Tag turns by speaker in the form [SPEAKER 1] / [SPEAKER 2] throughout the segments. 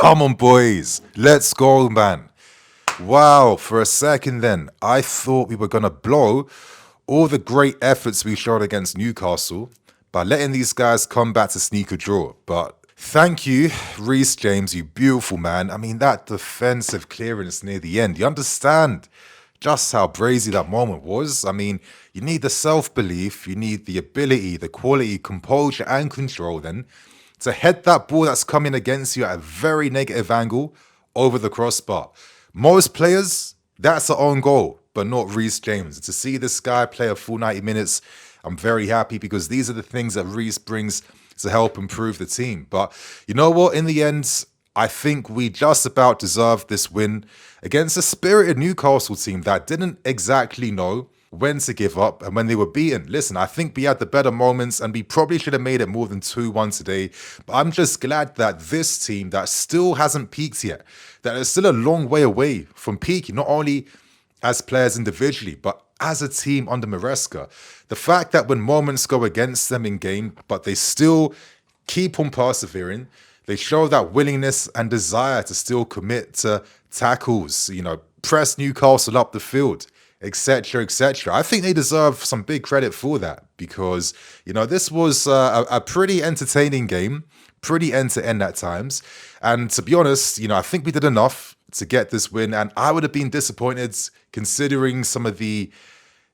[SPEAKER 1] Come on, boys. Let's go, man. Wow, for a second then, I thought we were going to blow all the great efforts we showed against Newcastle by letting these guys come back to sneak a draw. But thank you, Reece James, you beautiful man. I mean, that defensive clearance near the end, you understand just how brazy that moment was. I mean, you need the self-belief, you need the ability, the quality, composure and control then to head that ball that's coming against you at a very negative angle over the crossbar. Most players, that's their own goal, but not Reece James. To see this guy play a full 90 minutes, I'm very happy because these are the things that Reece brings to help improve the team. But you know what? In the end, I think we just about deserved this win against a spirited Newcastle team that didn't exactly know when to give up and when they were beaten. Listen, I think we had the better moments and we probably should have made it more than 2-1 today. But I'm just glad that this team that still hasn't peaked yet, that is still a long way away from peaking, not only as players individually, but as a team under Maresca. The fact that when moments go against them in game, but they still keep on persevering, they show that willingness and desire to still commit to tackles, press Newcastle up the field, etc., etc. I think they deserve some big credit for that because, this was a pretty entertaining game, pretty end-to-end at times. And to be honest, I think we did enough to get this win. And I would have been disappointed considering some of the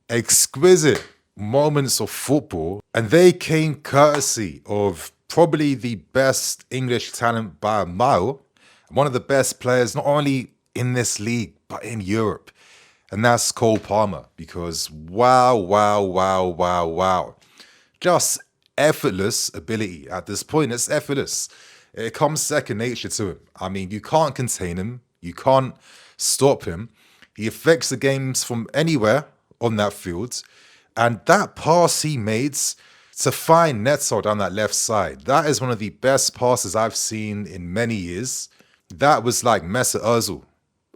[SPEAKER 1] exquisite moments of football. And they came courtesy of probably the best English talent by a mile. One of the best players, not only in this league, but in Europe. And that's Cole Palmer, because wow, wow, wow, wow, wow. Just effortless ability at this point. It's effortless. It comes second nature to him. I mean, you can't contain him. You can't stop him. He affects the games from anywhere on that field. And that pass he made to find Neto down that left side, that is one of the best passes I've seen in many years. That was like Mesut Ozil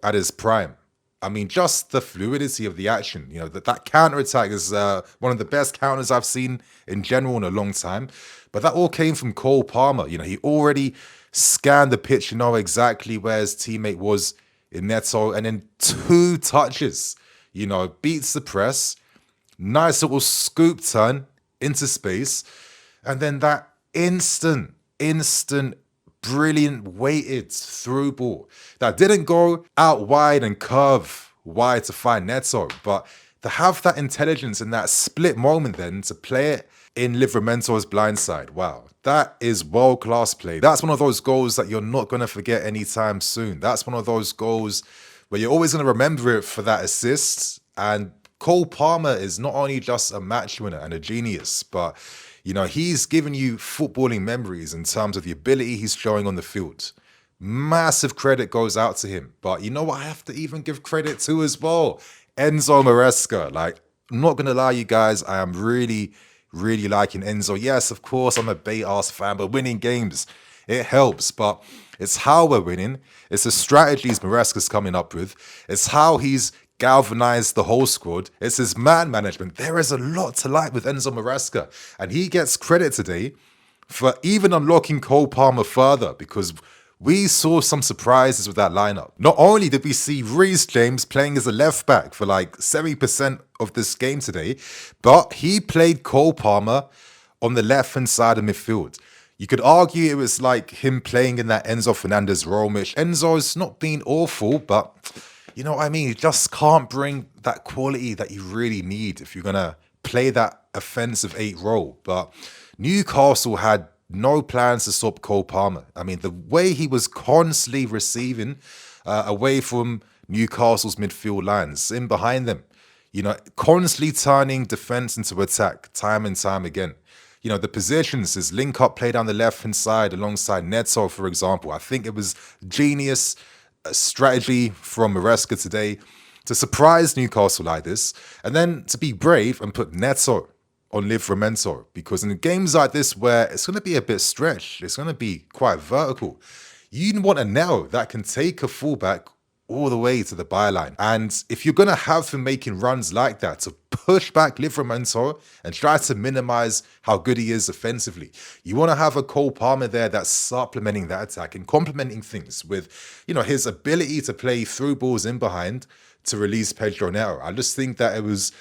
[SPEAKER 1] at his prime. I mean, just the fluidity of the action, that counter-attack is one of the best counters I've seen in general in a long time. But that all came from Cole Palmer. He already scanned the pitch to know exactly where his teammate was in Neto. And in 2 touches, beats the press. Nice little scoop turn into space. And then that instant, brilliant weighted through ball that didn't go out wide and curve wide to find Neto, but to have that intelligence in that split moment then to play it in Livramento's blind side. Wow, that is world-class play. That's one of those goals that you're not going to forget anytime soon. That's one of those goals where you're always going to remember it for that assist. And Cole Palmer is not only just a match winner and a genius, but he's given you footballing memories in terms of the ability he's showing on the field. Massive credit goes out to him. But you know what I have to even give credit to as well? Enzo Maresca. I'm not going to lie, you guys, I am really, really liking Enzo. Yes, of course, I'm a Bay-Arse fan, but winning games, it helps. But it's how we're winning. It's the strategies Maresca's coming up with. It's how he's galvanized the whole squad. It's his man management. There is a lot to like with Enzo Maresca. And he gets credit today for even unlocking Cole Palmer further because we saw some surprises with that lineup. Not only did we see Reece James playing as a left back for like 70% of this game today, but he played Cole Palmer on the left-hand side of midfield. You could argue it was like him playing in that Enzo Fernandez role, which Enzo's not been awful, but you know what I mean? You just can't bring that quality that you really need if you're going to play that offensive 8 role. But Newcastle had no plans to stop Cole Palmer. I mean, the way he was constantly receiving away from Newcastle's midfield lines, in behind them, constantly turning defense into attack time and time again. The positions, his link-up play down the left-hand side alongside Neto, for example. I think it was genius strategy from Maresca today to surprise Newcastle like this, and then to be brave and put Neto on Livramento, because in games like this where it's going to be a bit stretched, it's going to be quite vertical, you want a Neo that can take a fullback all the way to the byline. And if you're going to have him making runs like that to push back Livramento and try to minimize how good he is offensively, you want to have a Cole Palmer there that's supplementing that attack and complementing things with, his ability to play through balls in behind to release Pedro Neto. I just think that it was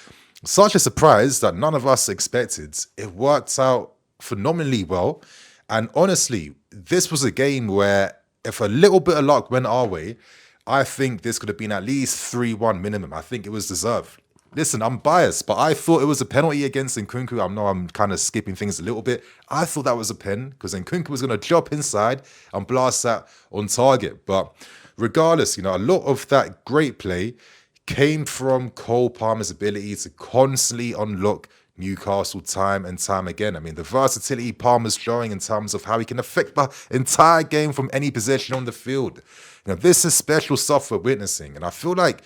[SPEAKER 1] such a surprise that none of us expected. It worked out phenomenally well. And honestly, this was a game where if a little bit of luck went our way, I think this could have been at least 3-1 minimum. I think it was deserved. Listen, I'm biased, but I thought it was a penalty against Nkunku. I know I'm kind of skipping things a little bit. I thought that was a pen because Nkunku was going to jump inside and blast that on target. But regardless, a lot of that great play came from Cole Palmer's ability to constantly unlock Newcastle time and time again. I mean, the versatility Palmer's showing in terms of how he can affect the entire game from any position on the field. This is special stuff we're witnessing. And I feel like,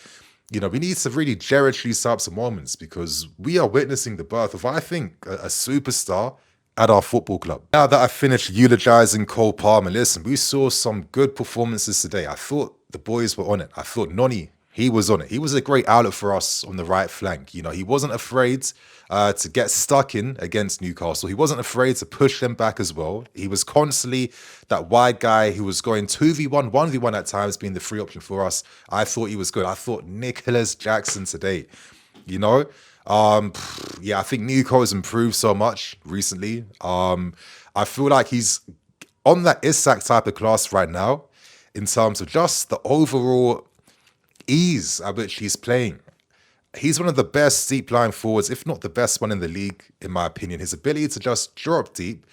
[SPEAKER 1] we need to really cherish these types of moments because we are witnessing the birth of, I think, a superstar at our football club. Now that I've finished eulogizing Cole Palmer, listen, we saw some good performances today. I thought the boys were on it. I thought Noni, he was on it. He was a great outlet for us on the right flank. He wasn't afraid to get stuck in against Newcastle. He wasn't afraid to push them back as well. He was constantly that wide guy who was going 2v1, 1v1 at times, being the free option for us. I thought he was good. I thought Nicolas Jackson today, I think Nico has improved so much recently. I feel like he's on that Isak type of class right now in terms of just the overall ease at which he's playing. He's one of the best deep line forwards, if not the best one in the league, in my opinion. His ability to just drop deep.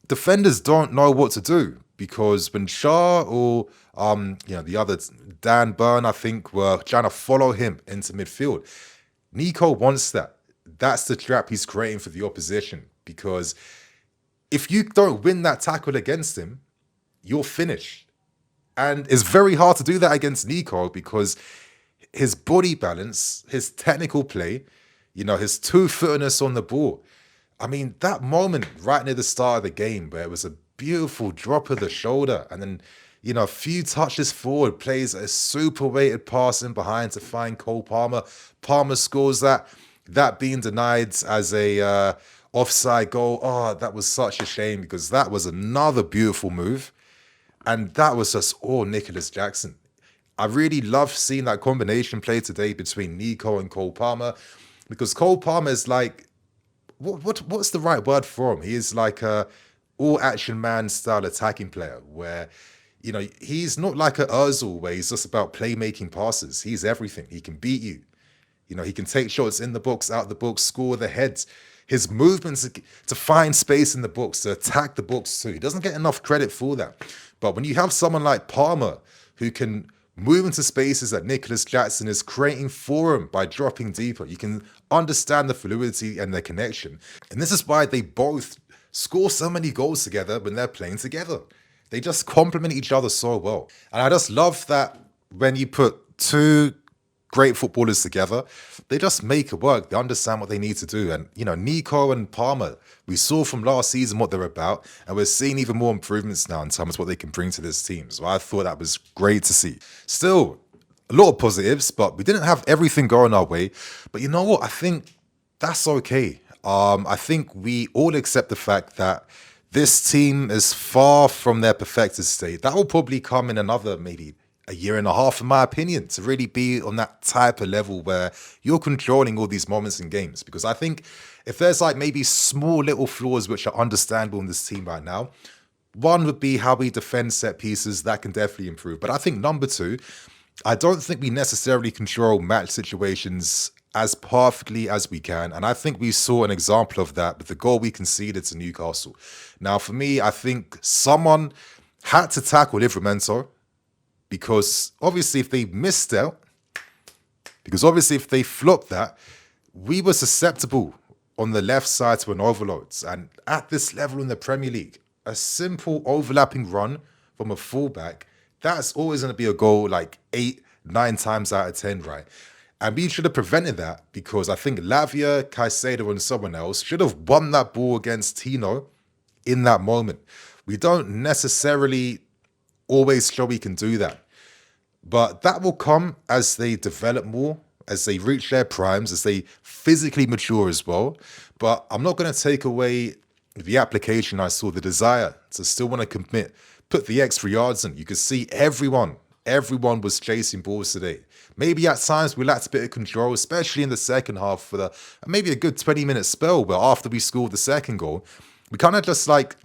[SPEAKER 1] Defenders don't know what to do because when Shah or the other Dan Burn, I think, were trying to follow him into midfield, Nico wants that. That's the trap he's creating for the opposition because if you don't win that tackle against him, you're finished. And it's very hard to do that against Nico because his body balance, his technical play, his two-footedness on the ball. I mean, that moment right near the start of the game where it was a beautiful drop of the shoulder and then, a few touches forward, plays a super weighted pass in behind to find Cole Palmer. Palmer scores that being denied as a offside goal. Oh, that was such a shame because that was another beautiful move. And that was just all Nicolas Jackson. I really love seeing that combination play today between Nico and Cole Palmer because Cole Palmer is like, what's the right word for him? He is like a all-action man style attacking player where, he's not like a Ozil where he's just about playmaking passes. He's everything. He can beat you. He can take shots in the box, out the box, score the heads. His movements to find space in the box, to attack the box too. He doesn't get enough credit for that. But when you have someone like Palmer who can move into spaces that Nicolas Jackson is creating for him by dropping deeper, you can understand the fluidity and their connection. And this is why they both score so many goals together when they're playing together. They just complement each other so well. And I just love that when you put two great footballers together, they just make it work. They understand what they need to do. And, Nico and Palmer, we saw from last season what they're about, and we're seeing even more improvements now in terms of what they can bring to this team. So I thought that was great to see. Still, a lot of positives, but we didn't have everything going our way. But you know what? I think that's okay. I think we all accept the fact that this team is far from their perfected state. That will probably come in another maybe a year and a half, in my opinion, to really be on that type of level where you're controlling all these moments in games. Because I think if there's like maybe small little flaws which are understandable in this team right now, one would be how we defend set pieces. That can definitely improve. But I think number two, I don't think we necessarily control match situations as perfectly as we can. And I think we saw an example of that with the goal we conceded to Newcastle. Now, for me, I think someone had to tackle Livramento, because obviously if they missed out, if they flopped that, we were susceptible on the left side to an overload. And at this level in the Premier League, a simple overlapping run from a fullback, that's always going to be a goal like 8, 9 times out of 10, right? And we should have prevented that because I think Lavia, Caicedo and someone else should have won that ball against Tino in that moment. We don't necessarily always show we can do that. But that will come as they develop more, as they reach their primes, as they physically mature as well. But I'm not going to take away the application I saw, the desire to still want to commit, put the extra yards in. You could see everyone was chasing balls today. Maybe at times we lacked a bit of control, especially in the second half for maybe a good 20-minute spell. But after we scored the second goal, we kind of just like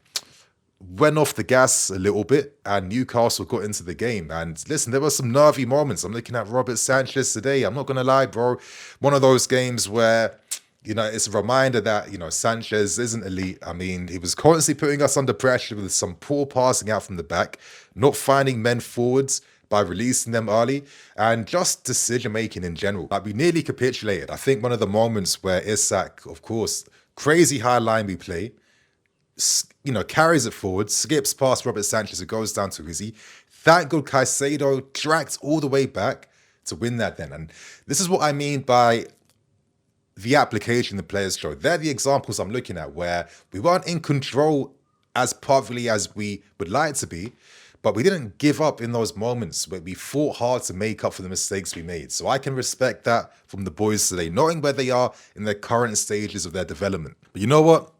[SPEAKER 1] went off the gas a little bit and Newcastle got into the game. And listen, there were some nervy moments. I'm looking at Robert Sanchez today. I'm not going to lie, bro. One of those games where, it's a reminder that, Sanchez isn't elite. I mean, he was constantly putting us under pressure with some poor passing out from the back, not finding men forwards by releasing them early, and just decision-making in general. Like, we nearly capitulated. I think one of the moments where Isak, of course, crazy high line we play, carries it forward, skips past Robert Sanchez, who goes down to Izzy. Thank God Caicedo dragged all the way back to win that then. And this is what I mean by the application the players show. They're the examples I'm looking at where we weren't in control as perfectly as we would like to be, but we didn't give up in those moments where we fought hard to make up for the mistakes we made. So I can respect that from the boys today, knowing where they are in their current stages of their development. But you know what?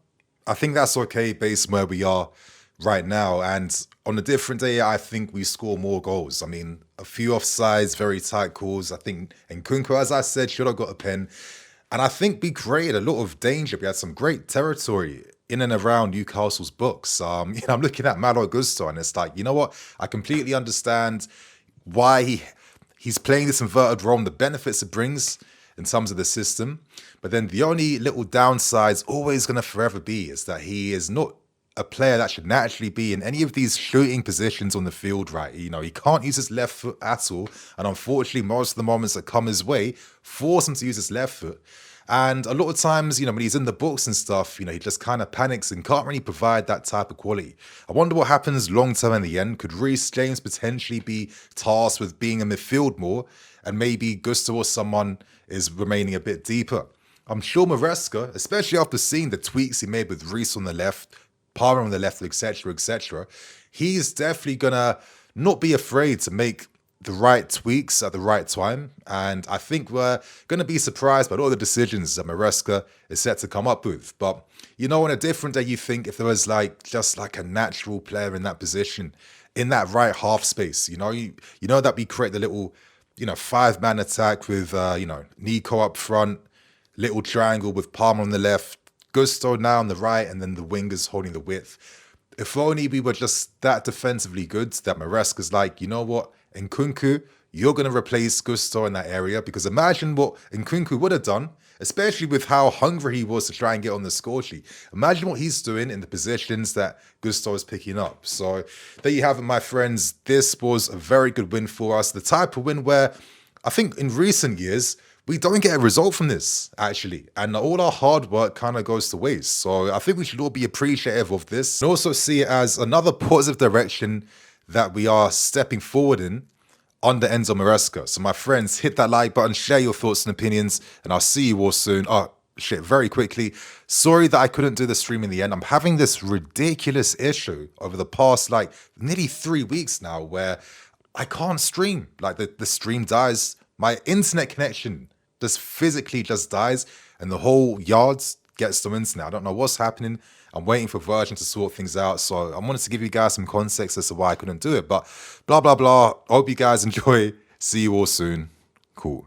[SPEAKER 1] I think that's okay based on where we are right now. And on a different day, I think we score more goals. I mean, a few offsides, very tight calls. I think Nkunku, as I said, should have got a pen. And I think we created a lot of danger. We had some great territory in and around Newcastle's books. I'm looking at Malo Gusto, and it's like, you know what? I completely understand why he's playing this inverted role and the benefits it brings in terms of the system. But then the only little downside is always going to forever be is that he is not a player that should naturally be in any of these shooting positions on the field, right? He can't use his left foot at all. And unfortunately, most of the moments that come his way force him to use his left foot. And a lot of times, when he's in the books and stuff, he just kind of panics and can't really provide that type of quality. I wonder what happens long term in the end. Could Reece James potentially be tasked with being in midfield more, and maybe Gusto or someone is remaining a bit deeper? I'm sure Maresca, especially after seeing the tweaks he made with Reece on the left, Palmer on the left, etc., he's definitely gonna not be afraid to make the right tweaks at the right time. And I think we're going to be surprised by all the decisions that Maresca is set to come up with. But, on a different day, you think if there was just a natural player in that position, in that right half space, that we create the little, 5-man attack with, Nico up front, little triangle with Palmer on the left, Gusto now on the right, and then the wingers holding the width. If only we were just that defensively good that Maresca's like, you know what, Nkunku, you're going to replace Gusto in that area, because imagine what Nkunku would have done, especially with how hungry he was to try and get on the score sheet. Imagine what he's doing in the positions that Gusto is picking up. So there you have it, my friends. This was a very good win for us. The type of win where I think in recent years, we don't get a result from this, actually. And all our hard work kind of goes to waste. So I think we should all be appreciative of this and also see it as another positive direction that we are stepping forward in under Enzo Maresca. So my friends, hit that like button, share your thoughts and opinions, and I'll see you all soon. Oh, shit, very quickly. Sorry that I couldn't do the stream in the end. I'm having this ridiculous issue over the past, nearly 3 weeks now where I can't stream. The stream dies. My internet connection just physically just dies, and the whole yards gets to internet. I don't know what's happening. I'm waiting for Virgin to sort things out. So I wanted to give you guys some context as to why I couldn't do it. But blah, blah, blah. I hope you guys enjoy. See you all soon. Cool.